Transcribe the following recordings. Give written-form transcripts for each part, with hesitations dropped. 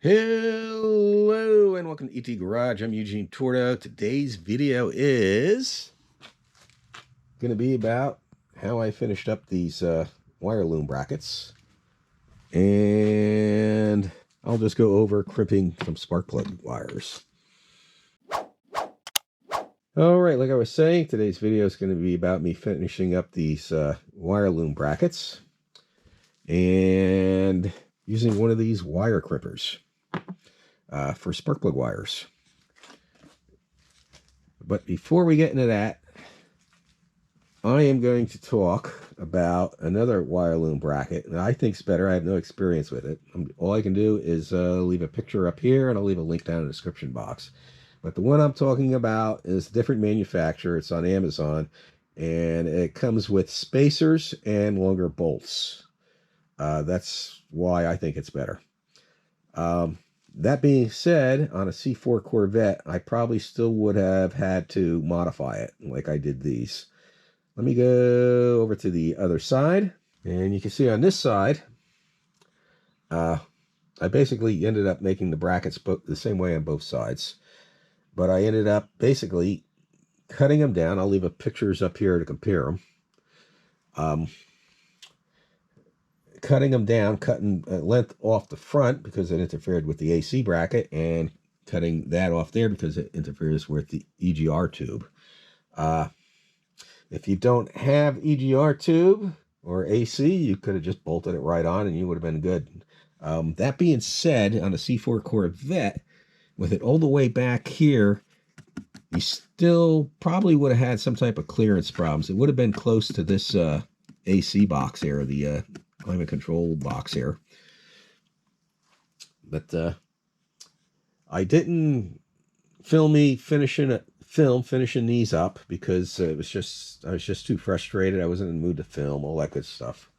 Hello and welcome to ET Garage. I'm Eugene Tordo. Today's video is going to be about how I finished up these wire loom brackets. And I'll just go over crimping some spark plug wires. Alright, like I was saying, today's video is going to be about me finishing up these wire loom brackets and using one of these wire crimpers. For spark plug wires. But before we get into that, I am going to talk about another wire loom bracket that I think is better. I have no experience with it. All I can do is leave a picture up here, and I'll leave a link down in the description box. But the one I'm talking about is a different manufacturer. It's on Amazon, and it comes with spacers and longer bolts. That's why I think it's better. That being said, on a C4 Corvette, I probably still would have had to modify it like I did these. Let me go over to the other side. And you can see on this side, I basically ended up making the brackets the same way on both sides. But I ended up basically cutting them down. I'll leave pictures up here to compare them. Cutting them down, cutting length off the front because it interfered with the AC bracket, and cutting that off there because it interferes with the EGR tube. If you don't have EGR tube or AC, you could have just bolted it right on and you would have been good. That being said, on a C4 Corvette, with it all the way back here, you still probably would have had some type of clearance problems. It would have been close to this AC box here, the climate control box here. But I didn't film finishing these up because I was just too frustrated. I wasn't in the mood to film, all that good stuff.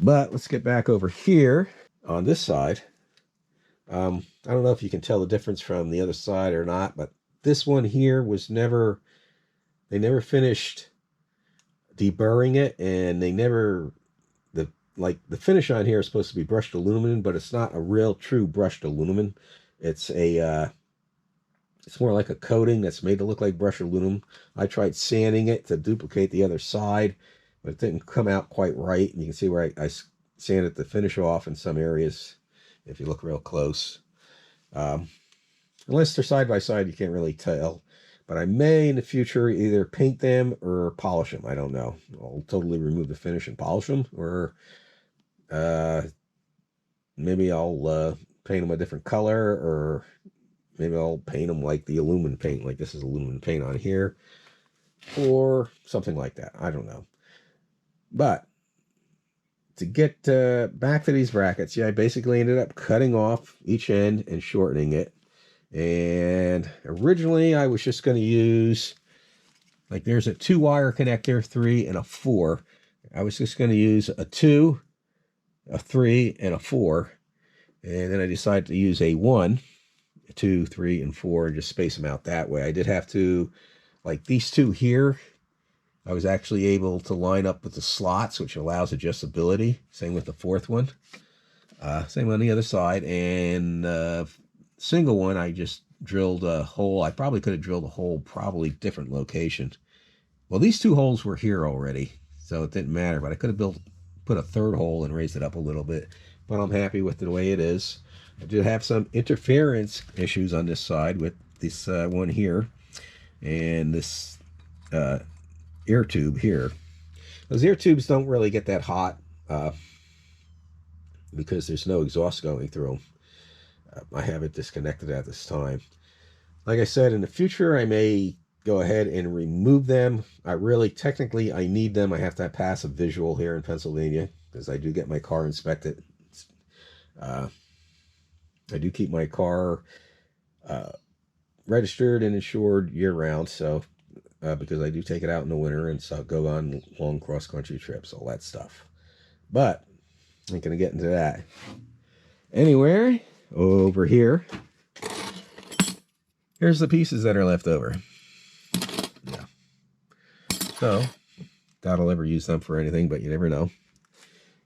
But let's get back over here on this side. I don't know if you can tell the difference from the other side or not, but this one here was they never finished deburring it, and they never, the finish on here is supposed to be brushed aluminum, but it's not a real true brushed aluminum. It's more like a coating that's made to look like brushed aluminum. I tried sanding it to duplicate the other side, but it didn't come out quite right. And you can see where I sanded the finish off in some areas if you look real close. Unless they're side by side, you can't really tell. But I may in the future either paint them or polish them. I don't know. I'll totally remove the finish and polish them, or maybe I'll paint them a different color, or maybe I'll paint them like the aluminum paint, like this is aluminum paint on here, or something like that. I don't know. But to get back to these brackets, yeah, I basically ended up cutting off each end and shortening it. And originally I was just going to use, like, there's a 2-wire connector, 3 and a 4. I was just going to use a 2, a 3, and a 4. And then I decided to use a 1, 2, 3, and 4, and just space them out that way. I did have to, like these two here, I was actually able to line up with the slots, which allows adjustability. Same with the 4th one. Same on the other side. And single one, I just drilled a hole. I probably could have drilled a hole, probably different location. Well, these 2 holes were here already, so it didn't matter. But I could have put a 3rd hole and raised it up a little bit. But I'm happy with the way it is. I did have some interference issues on this side with this one here and this air tube here. Those air tubes don't really get that hot because there's no exhaust going through them. I have it disconnected at this time. Like I said, in the future, I may go ahead and remove them. Technically, I need them. I have to pass a visual here in Pennsylvania because I do get my car inspected. I do keep my car registered and insured year-round, so because I do take it out in the winter and so go on long cross-country trips, all that stuff. But I'm not going to get into that. Anyway, over here, here's the pieces that are left over. Yeah. So, doubt I'll ever use them for anything, but you never know.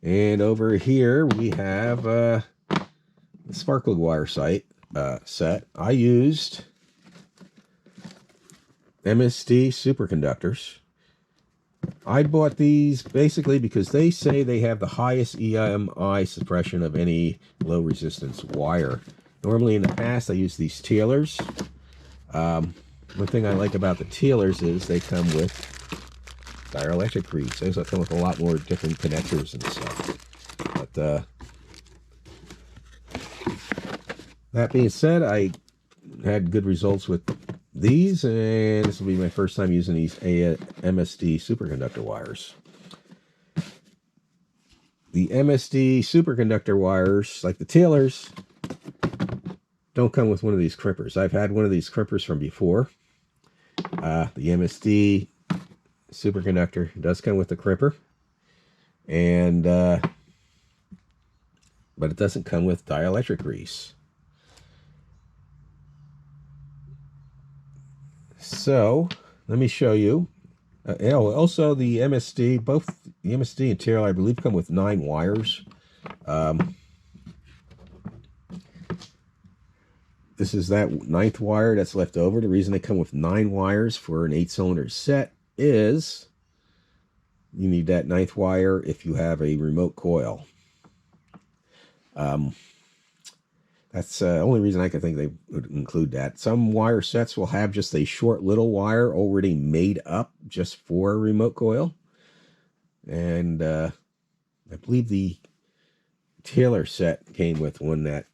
And over here we have, let's spark plug wire set, I used MSD superconductors. I bought these basically because they say they have the highest EMI suppression of any low resistance wire. Normally in the past I used these Taylors. One thing I like about the Taylors is they come with dielectric grease. Those come with a lot more different connectors and stuff. But that being said, I had good results with these, and this will be my first time using these MSD superconductor wires. The MSD superconductor wires, like the Taylors, don't come with one of these crimpers. I've had one of these crimpers from before. The MSD superconductor does come with the crimper, and but it doesn't come with dielectric grease. So let me show you. Also, the MSD, both the MSD and Taylor, I believe, come with 9 wires. This is that 9th wire that's left over. The reason they come with 9 wires for an 8-cylinder set is you need that 9th wire if you have a remote coil. That's the only reason I can think they would include that. Some wire sets will have just a short little wire already made up just for a remote coil. And I believe the Taylor set came with one that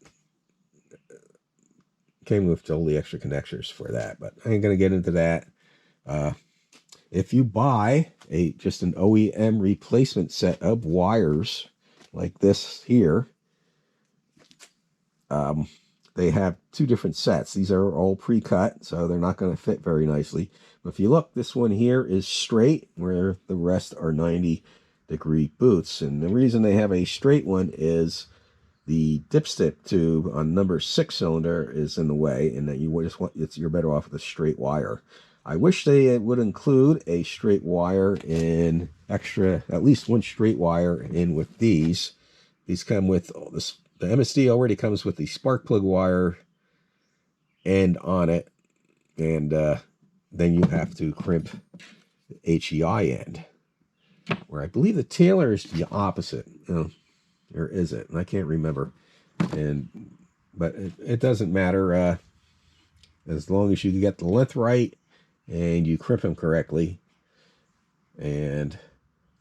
came with all the extra connectors for that. But I ain't going to get into that. If you buy just an OEM replacement set of wires like this here, they have 2 different sets. These are all pre-cut, so they're not going to fit very nicely. But if you look, this one here is straight, where the rest are 90-degree boots. And the reason they have a straight one is the dipstick tube on number 6 cylinder is in the way, and that you're better off with a straight wire. I wish they would include a straight wire in at least one straight wire in with these. These come with all this. The MSD already comes with the spark plug wire end on it, and then you have to crimp the HEI end. Where I believe the Taylor is the opposite. Or is it? I can't remember. But it doesn't matter as long as you get the length right and you crimp them correctly. And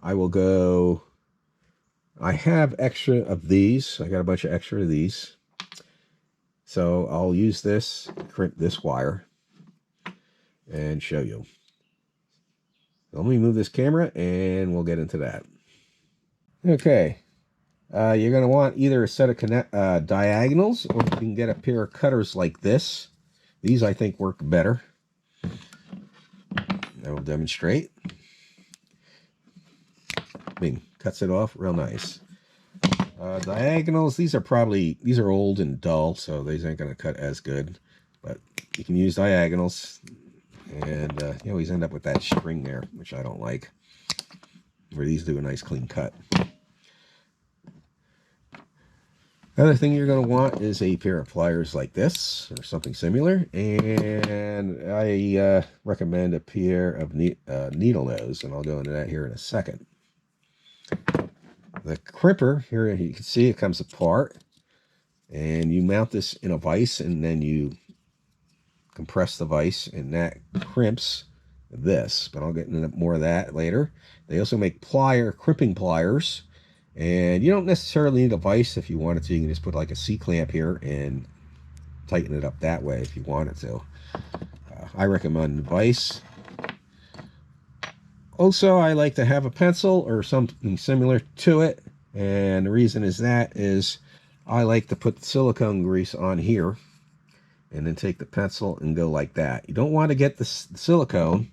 I will go. I have extra of these. I got a bunch of extra of these. So I'll use this, crimp this wire, and show you. Let me move this camera and we'll get into that. Okay. You're going to want either a set of diagonals, or you can get a pair of cutters like this. These, I think, work better. I will demonstrate. Bing. Cuts it off real nice. Diagonals, these are old and dull, so these ain't going to cut as good. But you can use diagonals, and you always end up with that string there, which I don't like. Where these do a nice clean cut. Other thing you're going to want is a pair of pliers like this, or something similar, and I recommend a pair of needle nose, and I'll go into that here in a second. The crimper, here you can see it comes apart, and you mount this in a vise, and then you compress the vise, and that crimps this, but I'll get into more of that later. They also make crimping pliers, and you don't necessarily need a vise. If you wanted to, you can just put like a C-clamp here and tighten it up that way if you wanted to. I recommend a vise. Also, I like to have a pencil or something similar to it, and the reason is I like to put silicone grease on here and then take the pencil and go like that. You don't want to get the silicone.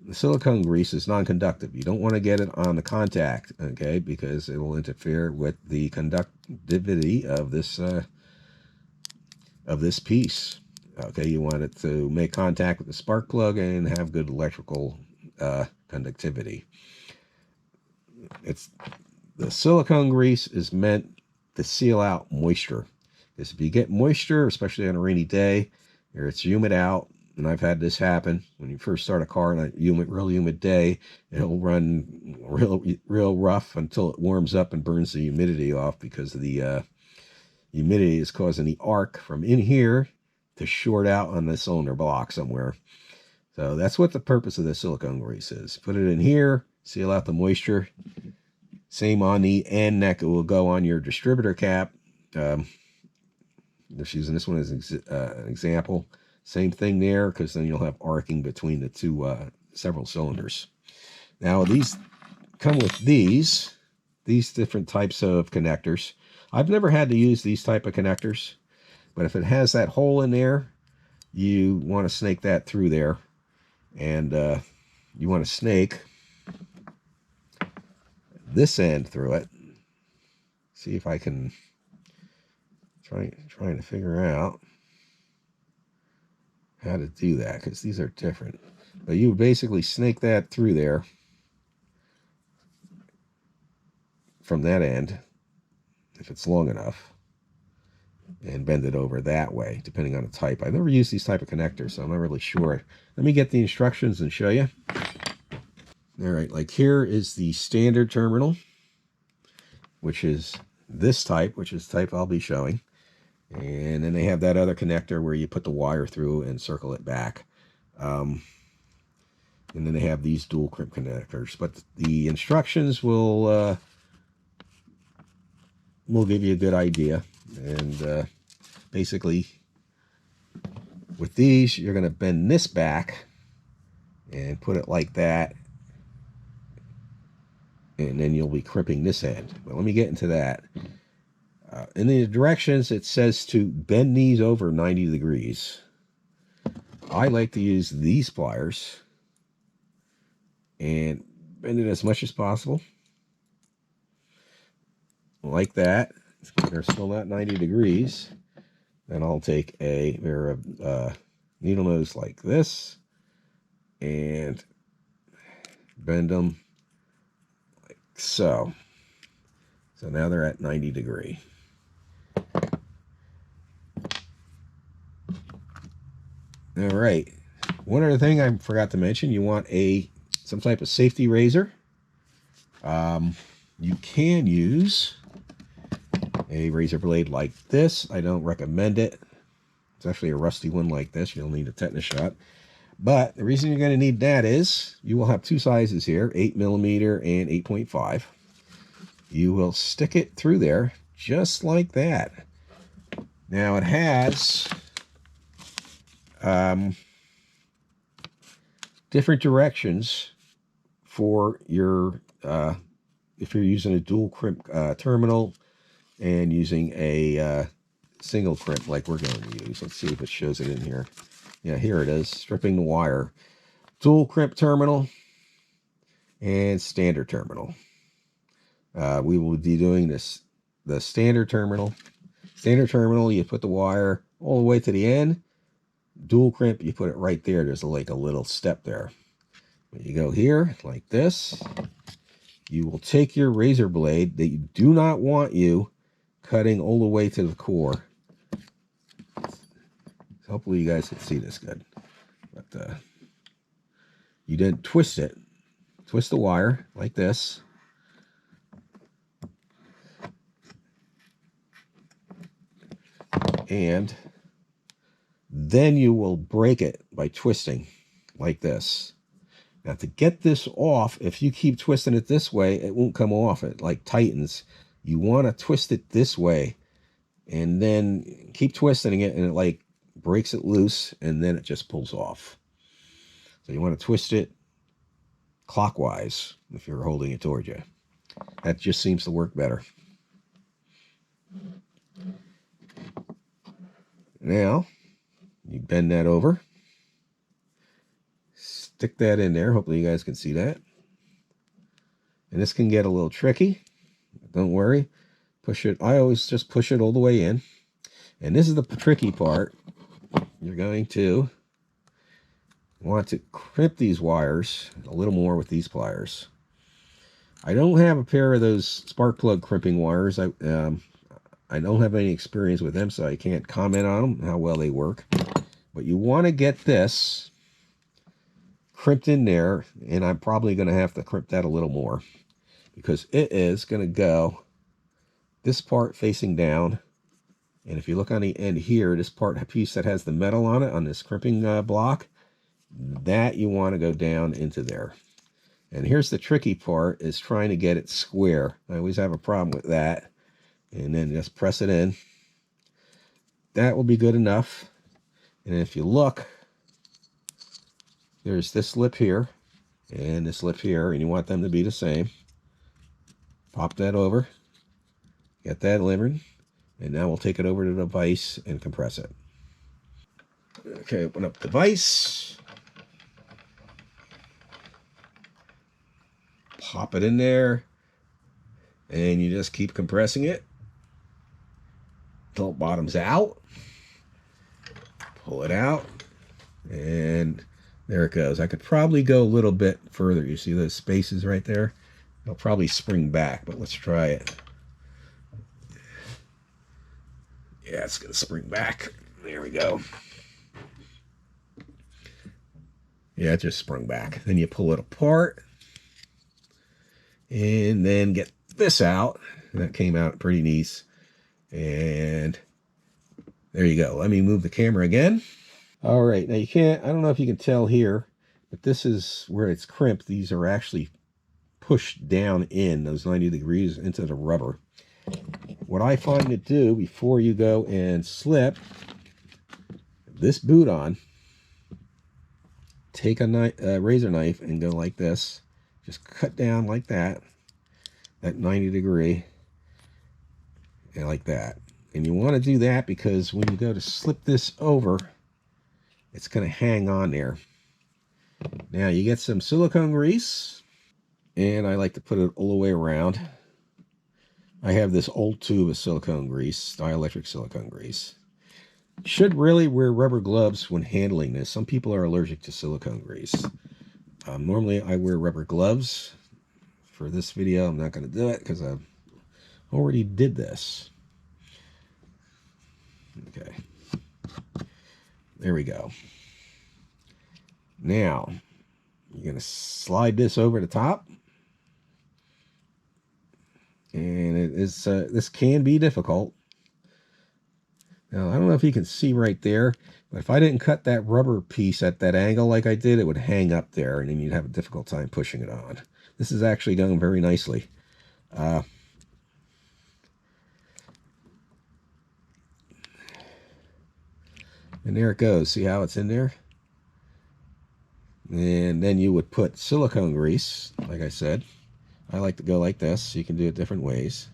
The silicone grease is non-conductive. You don't want to get it on the contact, okay, because it will interfere with the conductivity of this piece. Okay, you want it to make contact with the spark plug and have good electrical conductivity. The silicone grease is meant to seal out moisture. Because if you get moisture, especially on a rainy day, or it's humid out, and I've had this happen when you first start a car on a real humid day, it'll run real rough until it warms up and burns the humidity off, because of the humidity is causing the arc from in here to short out on the cylinder block somewhere. So that's what the purpose of the silicone grease is. Put it in here, seal out the moisture. Same on the end neck. It will go on your distributor cap. Just using this one as an example. Same thing there, because then you'll have arcing between the two several cylinders. Now these come with these different types of connectors. I've never had to use these type of connectors, but if it has that hole in there, you want to snake that through there, and you want to snake this end through it. See if I can trying to figure out how to do that, because these are different. But you would basically snake that through there from that end, if it's long enough, and bend it over that way, depending on the type. I've never used these type of connectors, so I'm not really sure. Let me get the instructions and show you. All right, like here is the standard terminal, which is this type, which is the type I'll be showing. And then they have that other connector where you put the wire through and circle it back. And then they have these dual crimp connectors. But the instructions will give you a good idea. And basically, with these, you're going to bend this back and put it like that. And then you'll be crimping this end. But let me get into that. In the directions, it says to bend these over 90 degrees. I like to use these pliers and bend it as much as possible. Like that. They're still not 90 degrees. Then I'll take a pair of needle nose like this and bend them like so. So now they're at 90 degree. All right. One other thing I forgot to mention, you want some type of safety razor. You can use a razor blade like this. I don't recommend it. It's actually a rusty one like this. You'll need a tetanus shot. But the reason you're going to need that is you will have two sizes here, 8mm and 8.5. You will stick it through there just like that. Now it has different directions for your if you're using a dual crimp terminal and using a single crimp like we're going to use. Let's see if it shows it in here. Yeah, here it is, stripping the wire. Dual crimp terminal and standard terminal. We will be doing the standard terminal. Standard terminal, you put the wire all the way to the end. Dual crimp, you put it right there. There's like a little step there. When you go here like this, you will take your razor blade that you do not want you cutting all the way to the core. Hopefully you guys can see this good. But you then twist it. Twist the wire like this. And then you will break it by twisting like this. Now to get this off, if you keep twisting it this way, it won't come off. It like tightens. You want to twist it this way and then keep twisting it, and it like breaks it loose, and then it just pulls off. So you want to twist it clockwise if you're holding it towards you. That just seems to work better. Now, you bend that over, stick that in there. Hopefully you guys can see that. And this can get a little tricky. Don't worry. Push it. I always just push it all the way in. And this is the tricky part. You're going to want to crimp these wires a little more with these pliers. I don't have a pair of those spark plug crimping wires. I don't have any experience with them, so I can't comment on them, how well they work. But you want to get this crimped in there, and I'm probably going to have to crimp that a little more because it is going to go this part facing down. And if you look on the end here, this piece that has the metal on it, on this crimping block, that you want to go down into there. And here's the tricky part, is trying to get it square. I always have a problem with that. And then just press it in. That will be good enough. And if you look, there's this lip here and this lip here, and you want them to be the same. Pop that over, get that limbered, and now we'll take it over to the vise and compress it. Okay, open up the vise. Pop it in there, and you just keep compressing it until it bottoms out. Pull it out, and there it goes. I could probably go a little bit further. You see those spaces right there? It'll probably spring back, but let's try it. Yeah, it's going to spring back. There we go. Yeah, it just sprung back. Then you pull it apart, and then get this out. That came out pretty nice. And there you go. Let me move the camera again. All right, now you can't, I don't know if you can tell here, but this is where it's crimped. These are actually pushed down in those 90 degrees into the rubber. What I find to do before you go and slip this boot on, take a razor knife and go like this. Just cut down like that, at 90 degree, and like that. And you want to do that because when you go to slip this over, it's going to hang on there. Now you get some silicone grease, and I like to put it all the way around. I have this old tube of silicone grease, dielectric silicone grease. You should really wear rubber gloves when handling this. Some people are allergic to silicone grease. Normally I wear rubber gloves. For this video, I'm not going to do it because I already did this. Okay. There we go. Now, you're going to slide this over the top. And it is, this can be difficult. Now, I don't know if you can see right there, but if I didn't cut that rubber piece at that angle like I did, it would hang up there, and then you'd have a difficult time pushing it on. This is actually going very nicely. And there it goes. See how it's in there? And then you would put silicone grease, like I said. I like to go like this. You can do it different ways.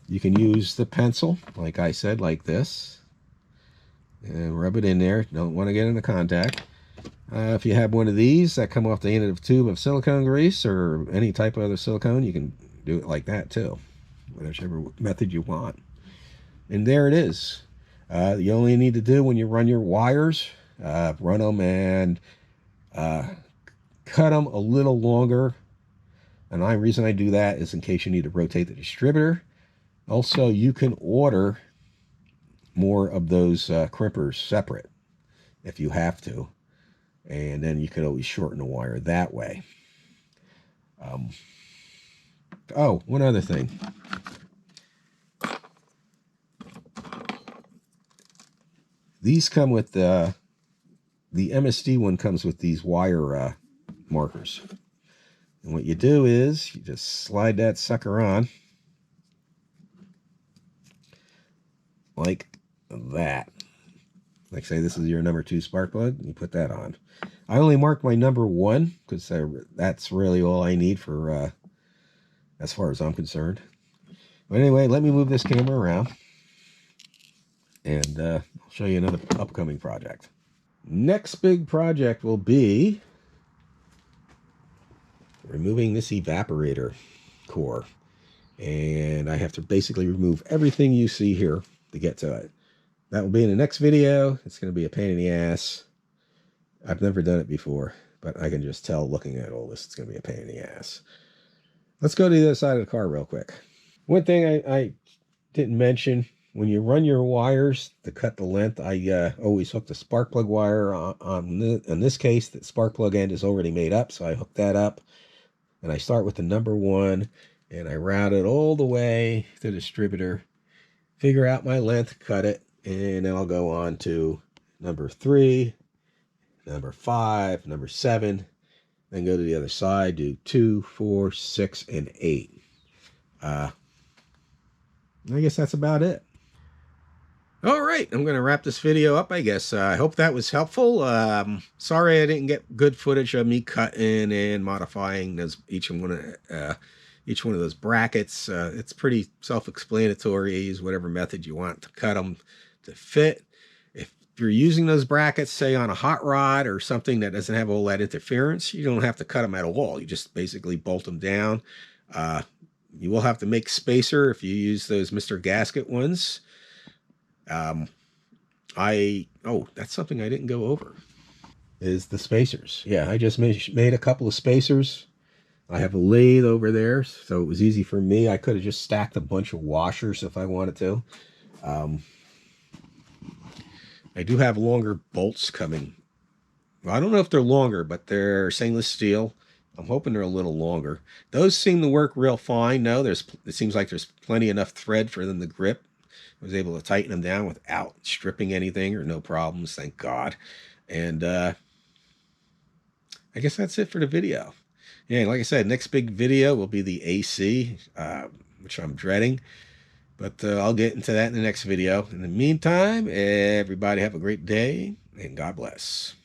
You can use the pencil, like I said, like this. And rub it in there. Don't want to get into contact. If you have one of these that come off the end of the tube of silicone grease or any type of other silicone, you can do it like that too. Whichever method you want. And there it is. You only need to do when you run your wires, run them and cut them a little longer. And the reason I do that is in case you need to rotate the distributor. Also, you can order more of those crimpers separate if you have to. And then you can always shorten the wire that way. Oh, one other thing. These come with the MSD one comes with these wire markers. And what you do is you just slide that sucker on like that. Like say this is your number 2 spark plug, you put that on. I only marked my number 1 because that's really all I need for as far as I'm concerned. But anyway, let me move this camera around and I'll show you another upcoming project. Next big project will be removing this evaporator core. And I have to basically remove everything you see here to get to it. That will be in the next video. It's going to be a pain in the ass. I've never done it before, but I can just tell looking at all this, it's going to be a pain in the ass. Let's go to the other side of the car real quick. One thing I didn't mention, when you run your wires to cut the length, I always hook the spark plug wire in this case, the spark plug end is already made up, so I hook that up, and I start with the number 1, and I route it all the way to the distributor, figure out my length, cut it, and then I'll go on to number 3, number 5, number 7, then go to the other side, do 2, 4, 6, and 8. I guess that's about it. All right, I'm going to wrap this video up, I guess. I hope that was helpful. Sorry I didn't get good footage of me cutting and modifying each one of those brackets. It's pretty self-explanatory. Use whatever method you want to cut them to fit. If you're using those brackets, say on a hot rod or something that doesn't have all that interference, you don't have to cut them at all. You just basically bolt them down. You will have to make spacer if you use those Mr. Gasket ones. That's something I didn't go over, is the spacers. Yeah, I just made a couple of spacers. I have a lathe over there, so it was easy for me. I could have just stacked a bunch of washers if I wanted to. I do have longer bolts coming. Well, I don't know if they're longer, but they're stainless steel. I'm hoping they're a little longer. Those seem to work real fine. No, it seems like there's plenty enough thread for them to grip. I was able to tighten them down without stripping anything or no problems, thank God. And I guess that's it for the video. Yeah, like I said, next big video will be the AC, which I'm dreading. But I'll get into that in the next video. In the meantime, everybody have a great day, and God bless.